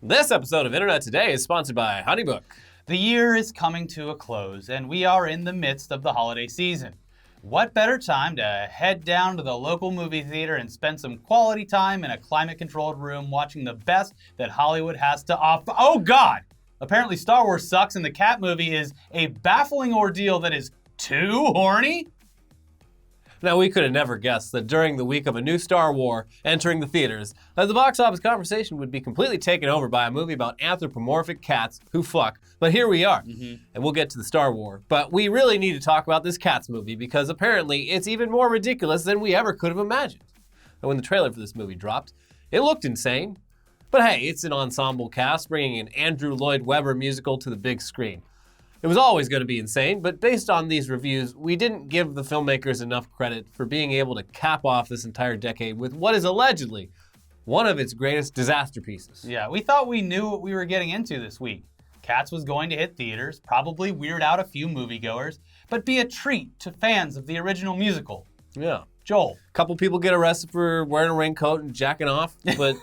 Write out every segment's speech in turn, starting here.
This episode of Internet Today is sponsored by Honeybook. The year is coming to a close, and we are in the midst of the holiday season. What better time to head down to the local movie theater and spend some quality time in a climate-controlled room watching the best that Hollywood has to offer? Oh God! Apparently Star Wars sucks and the Cat movie is a baffling ordeal that is too horny? Now, we could have never guessed that during the week of a new Star Wars entering the theaters, that the box office conversation would be completely taken over by a movie about anthropomorphic cats who fuck. But here we are, and we'll get to the Star Wars. But we really need to talk about this Cats movie because apparently it's even more ridiculous than we ever could have imagined. And when the trailer for this movie dropped, it looked insane. But hey, it's an ensemble cast bringing an Andrew Lloyd Webber musical to the big screen. It was always going to be insane, but based on these reviews, we didn't give the filmmakers enough credit for being able to cap off this entire decade with what is allegedly one of its greatest disaster pieces. Yeah, we thought we knew what we were getting into this week. Cats was going to hit theaters, probably weird out a few moviegoers, but be a treat to fans of the original musical. Yeah. Joel. A couple people get arrested for wearing a raincoat and jacking off, but,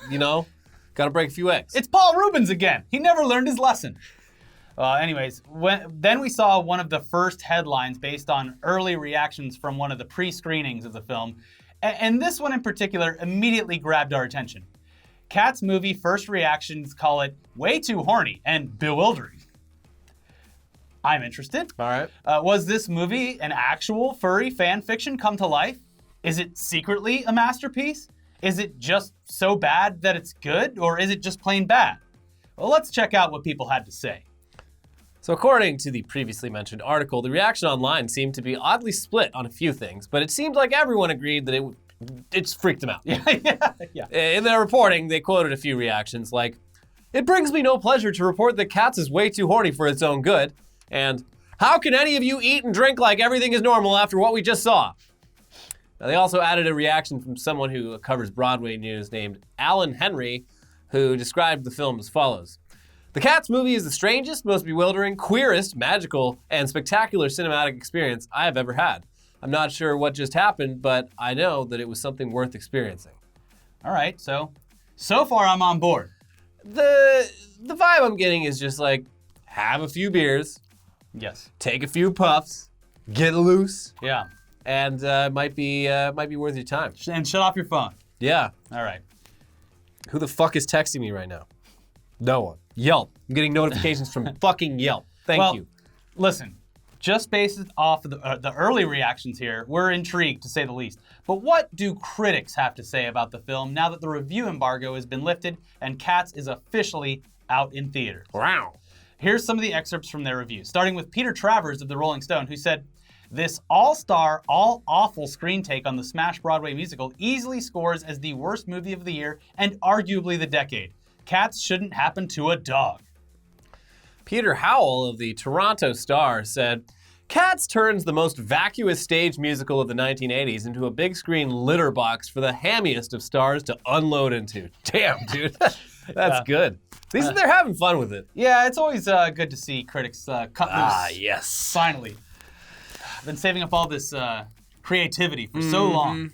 gotta break a few eggs. It's Paul Rubens again. He never learned his lesson. Then we saw one of the first headlines based on early reactions from one of the pre-screenings of the film, and this one in particular immediately grabbed our attention. Cats movie first reactions call it way too horny and bewildering. I'm interested. All right. Was this movie an actual furry fan fiction come to life? Is it secretly a masterpiece? Is it just so bad that it's good, or is it just plain bad? Well, let's check out what people had to say. So according to the previously mentioned article, the reaction online seemed to be oddly split on a few things, but it seemed like everyone agreed that it's freaked them out. Yeah. In their reporting, they quoted a few reactions like, "It brings me no pleasure to report that Cats is way too horny for its own good," and "How can any of you eat and drink like everything is normal after what we just saw?" Now, they also added a reaction from someone who covers Broadway news named Alan Henry, who described the film as follows. "The Cats movie is the strangest, most bewildering, queerest, magical, and spectacular cinematic experience I have ever had. I'm not sure what just happened, but I know that it was something worth experiencing." All right, so far I'm on board. The vibe I'm getting is just like, have a few beers, Yes. take a few puffs, get loose, Yeah. and might be worth your time. And shut off your phone. Yeah. All right. Who the fuck is texting me right now? No one. Yelp. I'm getting notifications from fucking Yelp. Thank you. Listen, just based off of the early reactions here, we're intrigued to say the least. But what do critics have to say about the film now that the review embargo has been lifted and Cats is officially out in theaters? Wow. Here's some of the excerpts from their review, starting with Peter Travers of the Rolling Stone, who said, "This all-star, all-awful screen take on the smash Broadway musical easily scores as the worst movie of the year and arguably the decade. Cats shouldn't happen to a dog." Peter Howell of the Toronto Star said, "Cats turns the most vacuous stage musical of the 1980s into a big screen litter box for the hammiest of stars to unload into." Damn, dude. That's good. At least they're having fun with it. Yeah, it's always good to see critics cut loose. Ah, yes. Finally. I've been saving up all this creativity for so long.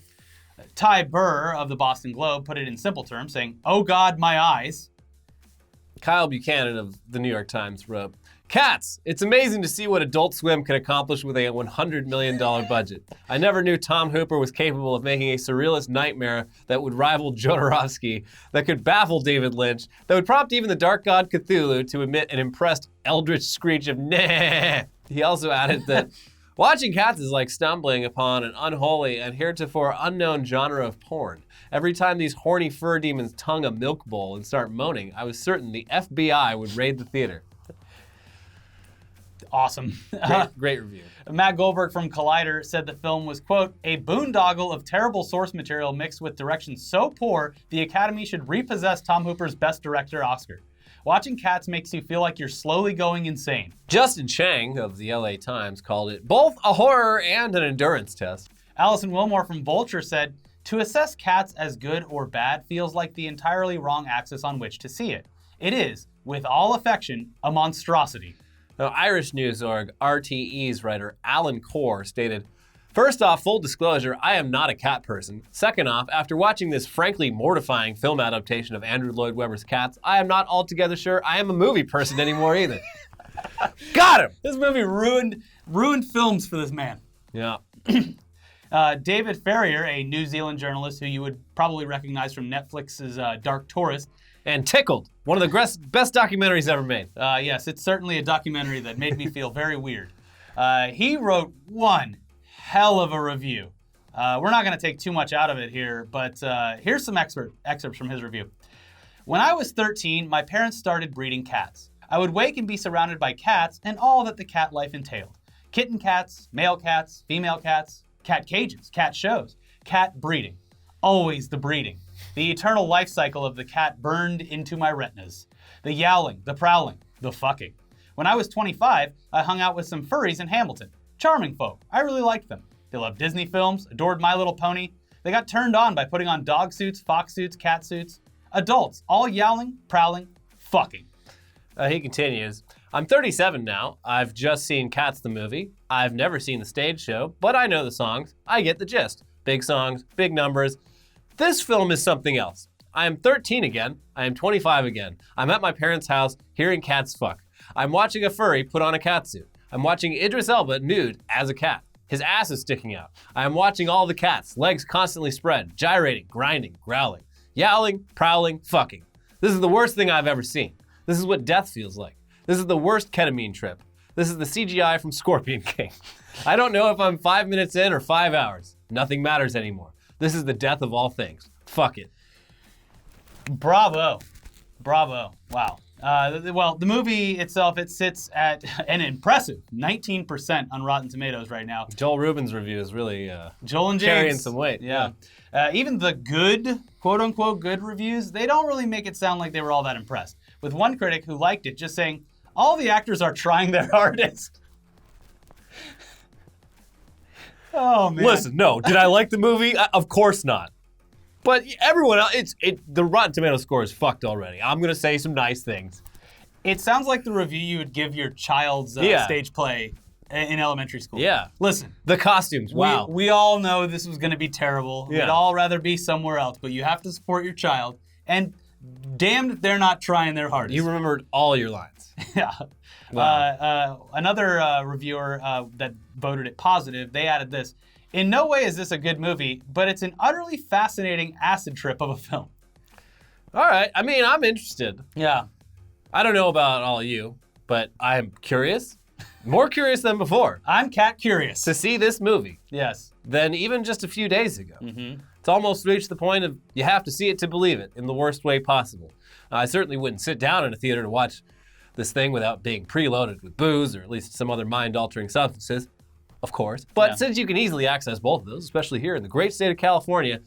Ty Burr of the Boston Globe put it in simple terms, saying, "Oh God, my eyes." Kyle Buchanan of the New York Times wrote, "Cats, it's amazing to see what Adult Swim can accomplish with a $100 million budget. I never knew Tom Hooper was capable of making a surrealist nightmare that would rival Jodorowsky, that could baffle David Lynch, that would prompt even the dark god Cthulhu to emit an impressed eldritch screech of nah." He also added that watching Cats is like stumbling upon an unholy and heretofore unknown genre of porn. Every time these horny fur demons tongue a milk bowl and start moaning, I was certain the FBI would raid the theater. Awesome. Great review. Matt Goldberg from Collider said the film was, quote, "a boondoggle of terrible source material mixed with direction so poor the Academy should repossess Tom Hooper's Best Director Oscar. Watching Cats makes you feel like you're slowly going insane." Justin Chang of the LA Times called it both a horror and an endurance test. Allison Wilmore from Vulture said, "To assess Cats as good or bad feels like the entirely wrong axis on which to see it. It is, with all affection, a monstrosity." Now, Irish news org RTE's writer Alan Core stated, First off, full disclosure, I am not a cat person. Second off, after watching this frankly mortifying film adaptation of Andrew Lloyd Webber's Cats, I am not altogether sure I am a movie person anymore either. Got him! This movie ruined films for this man. Yeah. David Ferrier, a New Zealand journalist who you would probably recognize from Netflix's Dark Tourist. And Tickled, one of the best documentaries ever made. Yes, it's certainly a documentary that made me feel very weird. He wrote one hell of a review. We're not going to take too much out of it here, but here's some excerpts from his review. When I was 13, my parents started breeding cats. I would wake and be surrounded by cats and all that the cat life entailed. Kitten cats, male cats, female cats, cat cages, cat shows, cat breeding. Always the breeding. The eternal life cycle of the cat burned into my retinas. The yowling, the prowling, the fucking. When I was 25, I hung out with some furries in Hamilton. Charming folk. I really liked them. They loved Disney films, adored My Little Pony. They got turned on by putting on dog suits, fox suits, cat suits. Adults, all yowling, prowling, fucking. He continues, I'm 37 now. I've just seen Cats the movie. I've never seen the stage show, but I know the songs. I get the gist. Big songs, big numbers. This film is something else. I am 13 again. I am 25 again. I'm at my parents' house hearing cats fuck. I'm watching a furry put on a catsuit. I'm watching Idris Elba nude as a cat. His ass is sticking out. I am watching all the cats, legs constantly spread, gyrating, grinding, growling, yowling, prowling, fucking. This is the worst thing I've ever seen. This is what death feels like. This is the worst ketamine trip. This is the CGI from Scorpion King. I don't know if I'm 5 minutes in or 5 hours. Nothing matters anymore. This is the death of all things. Fuck it. Bravo. Wow. Well, the movie itself, it sits at an impressive 19% on Rotten Tomatoes right now. Joel Rubin's review is really Joel and James carrying some weight. Yeah. Even the good, quote-unquote good reviews, they don't really make it sound like they were all that impressed. With one critic who liked it just saying, all the actors are trying their hardest. Oh, man. Listen, no. Did I like the movie? Of course not. But everyone else, the Rotten Tomatoes score is fucked already. I'm going to say some nice things. It sounds like the review you would give your child's stage play in elementary school. Yeah. Listen. The costumes, wow. We all know this was going to be terrible. Yeah. We'd all rather be somewhere else, but you have to support your child. And damned if they're not trying their hardest. You remembered all your lines. Yeah. Wow. Another reviewer that voted it positive, they added this. In no way is this a good movie, but it's an utterly fascinating acid trip of a film. All right. I mean, I'm interested. Yeah. I don't know about all of you, but I'm curious. More curious than before. I'm cat curious. To see this movie. Yes. Than even just a few days ago. Mm-hmm. It's almost reached the point of you have to see it to believe it in the worst way possible. I certainly wouldn't sit down in a theater to watch this thing without being preloaded with booze or at least some other mind-altering substances, of course. But since you can easily access both of those, especially here in the great state of California,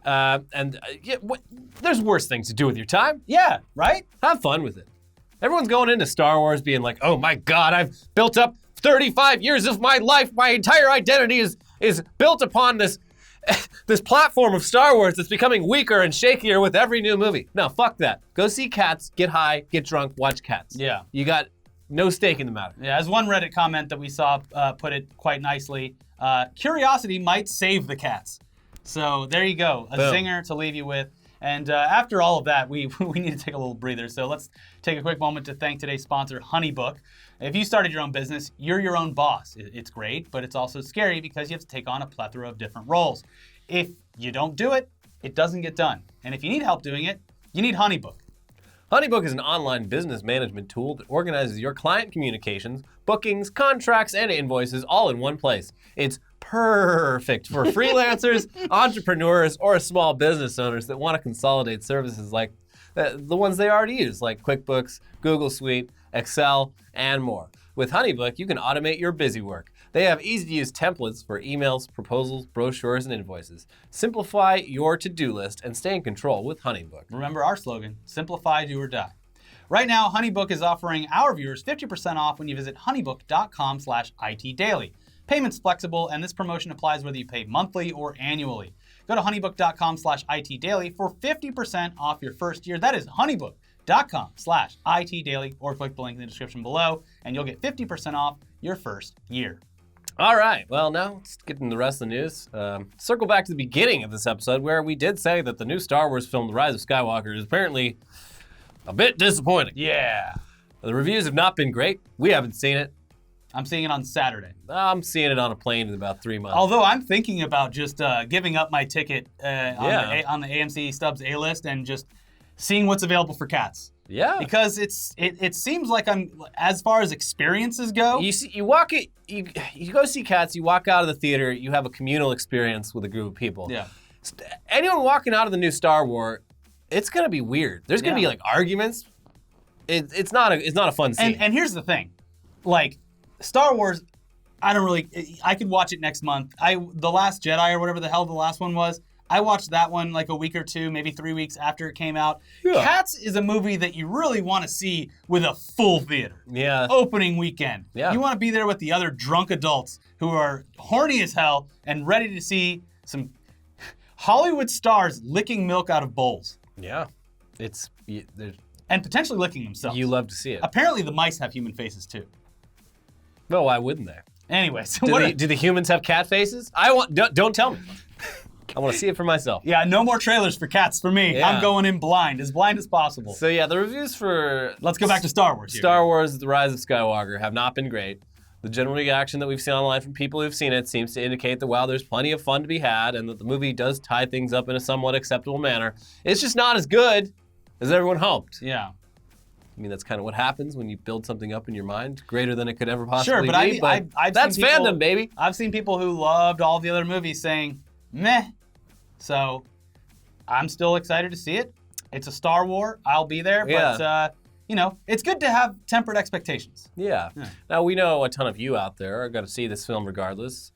there's worse things to do with your time. Yeah, right? Have fun with it. Everyone's going into Star Wars being like, oh my God, I've built up 35 years of my life. My entire identity is built upon this platform of Star Wars that's becoming weaker and shakier with every new movie. No, fuck that. Go see Cats, get high, get drunk, watch Cats. Yeah. You got no stake in the matter. Yeah, as one Reddit comment that we saw put it quite nicely, curiosity might save the cats. So there you go, a Boom. zinger to leave you with. And after all of that, we need to take a little breather. So let's take a quick moment to thank today's sponsor, Honeybook. If you started your own business, you're your own boss. It's great, but it's also scary because you have to take on a plethora of different roles. If you don't do it, it doesn't get done. And if you need help doing it, you need Honeybook. Honeybook is an online business management tool that organizes your client communications, bookings, contracts, and invoices all in one place. It's perfect for freelancers, entrepreneurs, or small business owners that want to consolidate services like the ones they already use, like QuickBooks, Google Suite, Excel, and more. With Honeybook, you can automate your busy work. They have easy-to-use templates for emails, proposals, brochures, and invoices. Simplify your to-do list and stay in control with Honeybook. Remember our slogan, simplify, do or die. Right now, Honeybook is offering our viewers 50% off when you visit honeybook.com/itdaily. Payment's flexible, and this promotion applies whether you pay monthly or annually. Go to honeybook.com/itdaily for 50% off your first year. That is honeybook.com/itdaily, or click the link in the description below, and you'll get 50% off your first year. All right, well, now let's get into the rest of the news. Circle back to the beginning of this episode where we did say that the new Star Wars film, The Rise of Skywalker, is apparently a bit disappointing. Yeah. The reviews have not been great. We haven't seen it. I'm seeing it on Saturday. I'm seeing it on a plane in about 3 months. Although I'm thinking about just giving up my ticket Yeah. on the AMC Stubbs A-list and just seeing what's available for cats. Yeah. Because it seems like I'm, as far as experiences go. You go see Cats, you walk out of the theater, you have a communal experience with a group of people. Yeah. Anyone walking out of the new Star Wars, it's gonna be weird. There's gonna be like arguments. It's not a fun scene. And here's the thing, like Star Wars, I could watch it next month. The Last Jedi or whatever the hell the last one was, I watched that one like a week or two, maybe 3 weeks after it came out. Yeah. Cats is a movie that you really want to see with a full theater. Yeah. Opening weekend. Yeah. You want to be there with the other drunk adults who are horny as hell and ready to see some Hollywood stars licking milk out of bowls. Yeah. And potentially licking themselves. You love to see it. Apparently the mice have human faces too. Well, why wouldn't they? Anyways. Do the humans have cat faces? Don't tell me. I want to see it for myself. Yeah, no more trailers for Cats for me. Yeah. I'm going in blind as possible. So yeah, the reviews for Let's go back to Star Wars here. Star Wars: The Rise of Skywalker have not been great. The general reaction that we've seen online from people who've seen it seems to indicate that while there's plenty of fun to be had and that the movie does tie things up in a somewhat acceptable manner, it's just not as good as everyone hoped. Yeah. I mean, that's kind of what happens when you build something up in your mind, greater than it could ever possibly Sure, be. but I've that's seen people, fandom, baby. I've seen people who loved all the other movies saying, meh. So I'm still excited to see it. It's a Star Wars. I'll be there. But, it's good to have tempered expectations. Yeah. Now, we know a ton of you out there are going to see this film regardless.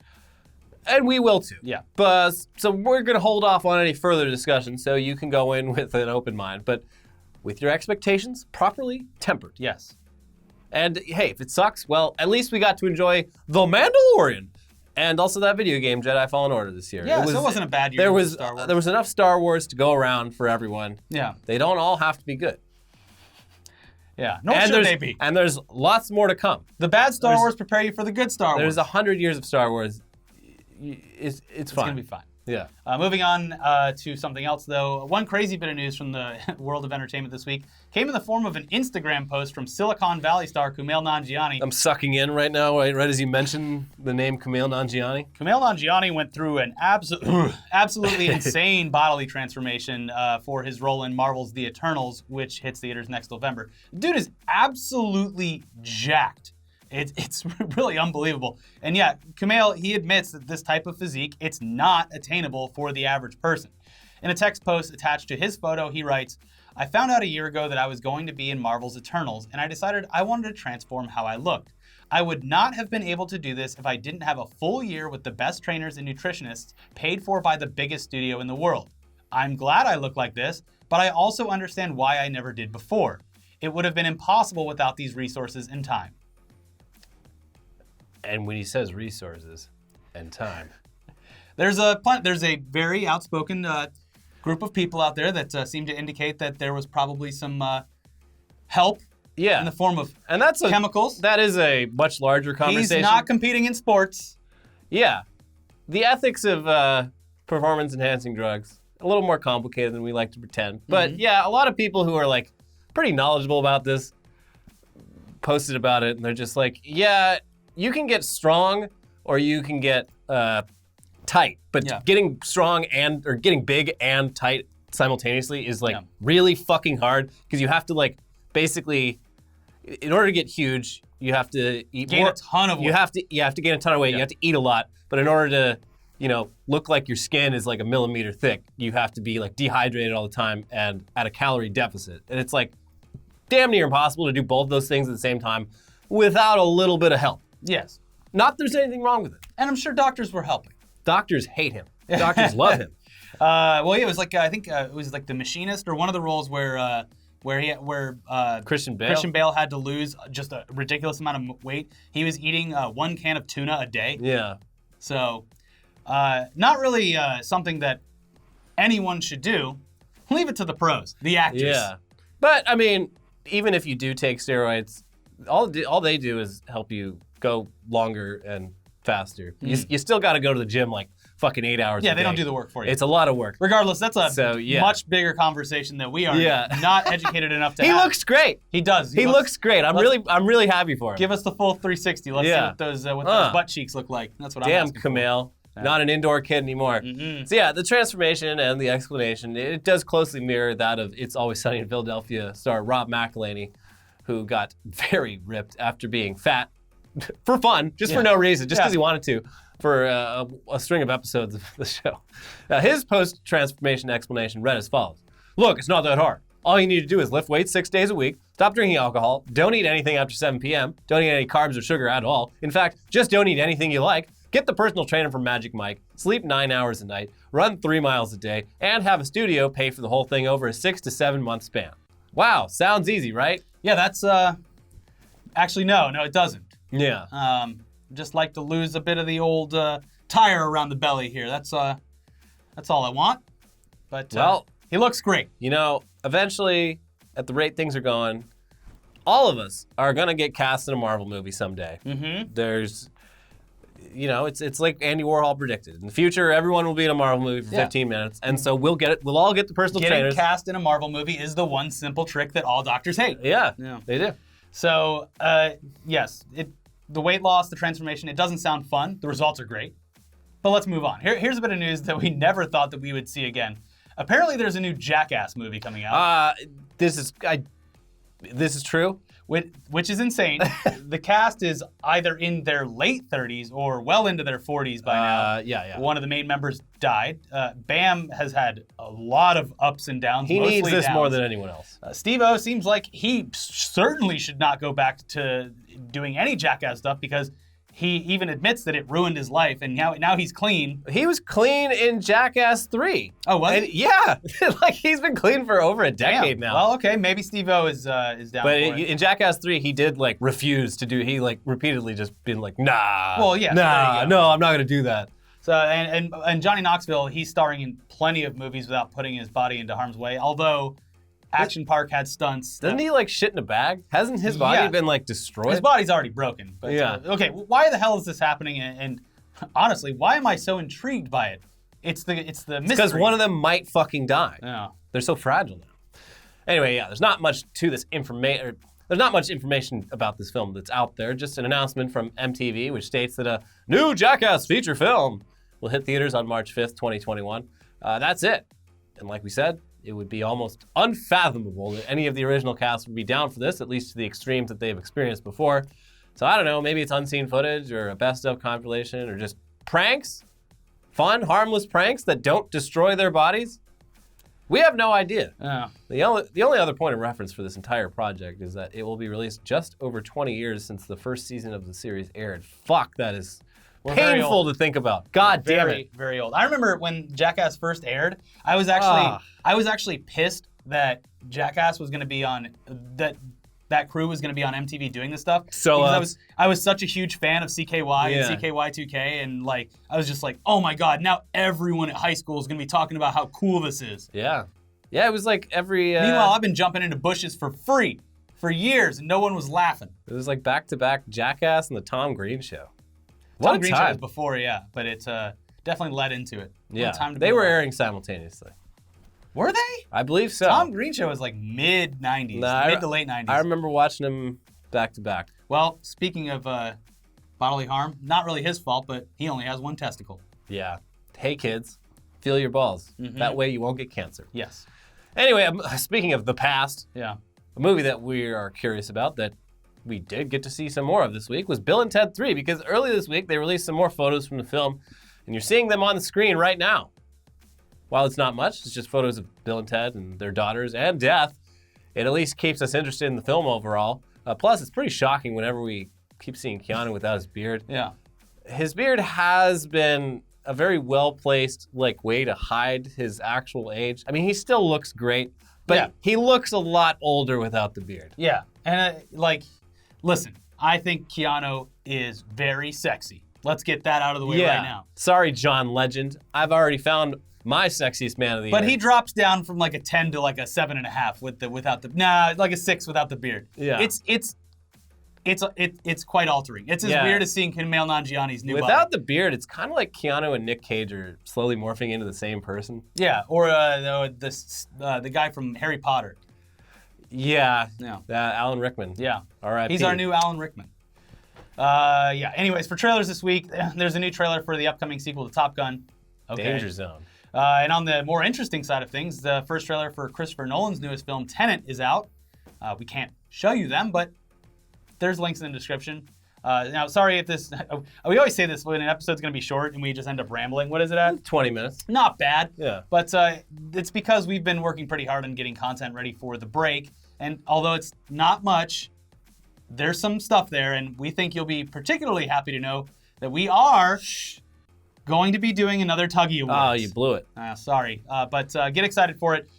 And we will too. Yeah. But so we're going to hold off on any further discussion so you can go in with an open mind. But with your expectations properly tempered. Yes. And hey, if it sucks, well, at least we got to enjoy The Mandalorian. And also that video game, Jedi Fallen Order, this year. Yeah, so it wasn't a bad year for Star Wars. There was enough Star Wars to go around for everyone. Yeah. They don't all have to be good. Yeah, nor should they be. And there's lots more to come. The bad Star Wars prepare you for the good Star Wars. There's 100 years of Star Wars. It's fine. It's going to be fine. Yeah. Moving on to something else, though. One crazy bit of news from the world of entertainment this week came in the form of an Instagram post from Silicon Valley star Kumail Nanjiani. I'm sucking in right now, right as you mentioned the name Kumail Nanjiani. Kumail Nanjiani went through an absolutely insane bodily transformation for his role in Marvel's The Eternals, which hits theaters next November. Dude is absolutely jacked. It's really unbelievable. And yeah, Kumail, he admits that this type of physique, it's not attainable for the average person. In a text post attached to his photo, he writes, "I found out a year ago that I was going to be in Marvel's Eternals, and I decided I wanted to transform how I looked. I would not have been able to do this if I didn't have a full year with the best trainers and nutritionists paid for by the biggest studio in the world. I'm glad I look like this, but I also understand why I never did before. It would have been impossible without these resources and time." And when he says resources and time. There's a very outspoken group of people out there that seem to indicate that there was probably some help in the form of chemicals. That is a much larger conversation. He's not competing in sports. Yeah. The ethics of performance-enhancing drugs, a little more complicated than we like to pretend. But yeah, a lot of people who are like pretty knowledgeable about this posted about it, and they're just like, yeah, you can get strong or you can get tight, but getting strong or getting big and tight simultaneously is like really fucking hard because you have to like basically, in order to get huge, you have to gain a ton of weight. You have to gain a ton of weight. You have to eat a lot, but in order to look like your skin is like a millimeter thick, you have to be like dehydrated all the time and at a calorie deficit, and it's like damn near impossible to do both those things at the same time without a little bit of help. Yes. Not that there's anything wrong with it. And I'm sure doctors were helping. Doctors hate him. Doctors love him. Well, yeah, it was like I think it was like The Machinist or one of the roles where Christian Bale had to lose just a ridiculous amount of weight. He was eating 1 can of tuna a day. Yeah. So, not really something that anyone should do. Leave it to the pros, the actors. Yeah. But I mean, even if you do take steroids, all they do is help you go longer and faster. You still got to go to the gym like fucking 8 hours a day. Yeah, they don't do the work for you. It's a lot of work. Regardless, that's a much bigger conversation that we are not educated enough to have. He looks great. He does. He looks great. I'm really happy for him. Give us the full 360. Let's see what those butt cheeks look like. That's what I'm asking for. Damn, Kumail. Not an indoor kid anymore. So yeah, the transformation and the explanation, it does closely mirror that of It's Always Sunny in Philadelphia star Rob McElhenney, who got very ripped after being fat for fun, just for no reason, just because he wanted to, for a string of episodes of the show. His post-transformation explanation read as follows. Look, it's not that hard. All you need to do is lift weights 6 days a week, stop drinking alcohol, don't eat anything after 7 p.m., don't eat any carbs or sugar at all. In fact, just don't eat anything you like. Get the personal trainer from Magic Mike, sleep 9 hours a night, run 3 miles a day, and have a studio pay for the whole thing over a 6 to 7 month span. Wow, sounds easy, right? Yeah, that's, actually, no, it doesn't. Yeah. Just like to lose a bit of the old tire around the belly here. That's all I want. But he looks great. You know, eventually, at the rate things are going, all of us are gonna get cast in a Marvel movie someday. There's, it's like Andy Warhol predicted. In the future, everyone will be in a Marvel movie for 15 minutes, and so we'll all get the personal trainers. Getting cast in a Marvel movie is the one simple trick that all doctors hate. Yeah, they do. So, yes, the weight loss, the transformation, it doesn't sound fun. The results are great. But let's move on. Here's a bit of news that we never thought that we would see again. Apparently, there's a new Jackass movie coming out. This is true. Which is insane. The cast is either in their late 30s or well into their 40s by now. Yeah. One of the main members died. Bam has had a lot of ups and downs. He needs this more than anyone else. Steve-O seems like he certainly should not go back to doing any Jackass stuff because he even admits that it ruined his life, and now he's clean. He was clean in Jackass 3. Oh, was he? Yeah. Like, he's been clean for over a decade now. Well, okay, maybe Steve-O is down but for it. In Jackass 3, he did, refuse to do, he, repeatedly just been like, nah. Well, yeah. Nah, no, I'm not going to do that. So, and Johnny Knoxville, he's starring in plenty of movies without putting his body into harm's way, although Action Park had stunts. Doesn't he shit in a bag? Hasn't his body been destroyed? His body's already broken. But, okay, why the hell is this happening? And honestly, why am I so intrigued by it? It's the mystery. Because one of them might fucking die. Yeah. They're so fragile now. Anyway, there's not much to this information. There's not much information about this film that's out there. Just an announcement from MTV, which states that a new Jackass feature film will hit theaters on March 5th, 2021. That's it. And like we said, it would be almost unfathomable that any of the original cast would be down for this, at least to the extremes that they've experienced before. So I don't know, maybe it's unseen footage or a best of compilation or just pranks? Fun, harmless pranks that don't destroy their bodies? We have no idea. Yeah. The only other point of reference for this entire project is that it will be released just over 20 years since the first season of the series aired. Fuck, that is painful to think about. God damn it. Very old. I remember when Jackass first aired, I was actually pissed that Jackass was going to be on that crew was going to be on MTV doing this stuff. So I was such a huge fan of CKY and CKY2K, and I was just like, oh my god, now everyone at high school is going to be talking about how cool this is. Yeah, it was like every. Meanwhile, I've been jumping into bushes for free for years, and no one was laughing. It was like back-to-back Jackass and the Tom Green Show. Tom Green Show was before, but it definitely led into it. They were airing simultaneously. Were they? I believe so. Tom Green Show was mid-90s, mid to late 90s. I remember watching them back-to-back. Well, speaking of bodily harm, not really his fault, but he only has one testicle. Yeah. Hey, kids, feel your balls. Mm-hmm. That way you won't get cancer. Yes. Anyway, speaking of the past, a movie that we are curious about that we did get to see some more of this week was Bill and Ted 3, because earlier this week they released some more photos from the film, and you're seeing them on the screen right now. While it's not much, it's just photos of Bill and Ted and their daughters and death. It at least keeps us interested in the film overall. Plus, it's pretty shocking whenever we keep seeing Keanu without his beard. Yeah. His beard has been a very well-placed way to hide his actual age. I mean, he still looks great, but he looks a lot older without the beard. Yeah, and listen, I think Keanu is very sexy. Let's get that out of the way right now. Sorry, John Legend. I've already found my sexiest man of the year. But he drops down from a 10 to a 7.5 without the a 6 without the beard. Yeah. It's quite altering. It's as weird as seeing Kumail Nanjiani's new Without body. the beard, it's kind of like Keanu and Nick Cage are slowly morphing into the same person. Yeah, or the guy from Harry Potter. Yeah. Yeah. Alan Rickman. Yeah. All right. He's our new Alan Rickman. Anyways, for trailers this week, there's a new trailer for the upcoming sequel to Top Gun. Okay. Danger Zone. And on the more interesting side of things, the first trailer for Christopher Nolan's newest film, Tenet, is out. We can't show you them, but there's links in the description. Now, sorry if this... we always say this when an episode's going to be short and we just end up rambling. What is it at? 20 minutes. Not bad. Yeah. But it's because we've been working pretty hard on getting content ready for the break. And although it's not much, there's some stuff there. And we think you'll be particularly happy to know that we are going to be doing another Tuggy Awards. Oh, you blew it. Sorry. But get excited for it.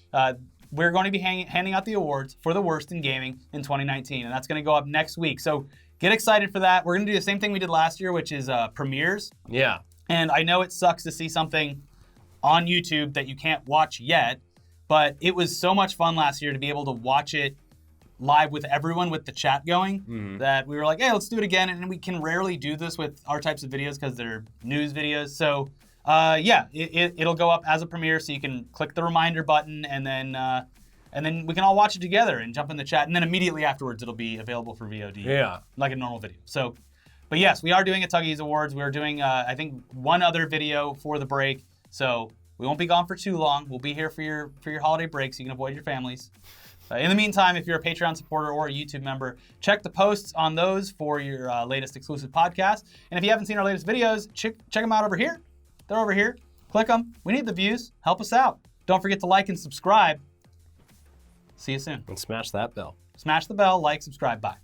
We're going to be handing out the awards for the worst in gaming in 2019, and that's going to go up next week. So get excited for that. We're going to do the same thing we did last year, which is premieres. Yeah. And I know it sucks to see something on YouTube that you can't watch yet, but it was so much fun last year to be able to watch it live with everyone with the chat going that we were like, hey, let's do it again. And we can rarely do this with our types of videos because they're news videos. So it'll go up as a premiere, so you can click the reminder button, and then we can all watch it together and jump in the chat, and then immediately afterwards it'll be available for VOD, like a normal video. So, but yes, we are doing a Tuggies Awards. We're doing I think one other video for the break, so we won't be gone for too long. We'll be here for your holiday break, so you can avoid your families. In the meantime, if you're a Patreon supporter or a YouTube member, check the posts on those for your latest exclusive podcast. And if you haven't seen our latest videos, check them out over here. They're over here. Click them. We need the views. Help us out. Don't forget to like and subscribe. See you soon. And smash that bell. Smash the bell, like, subscribe, bye.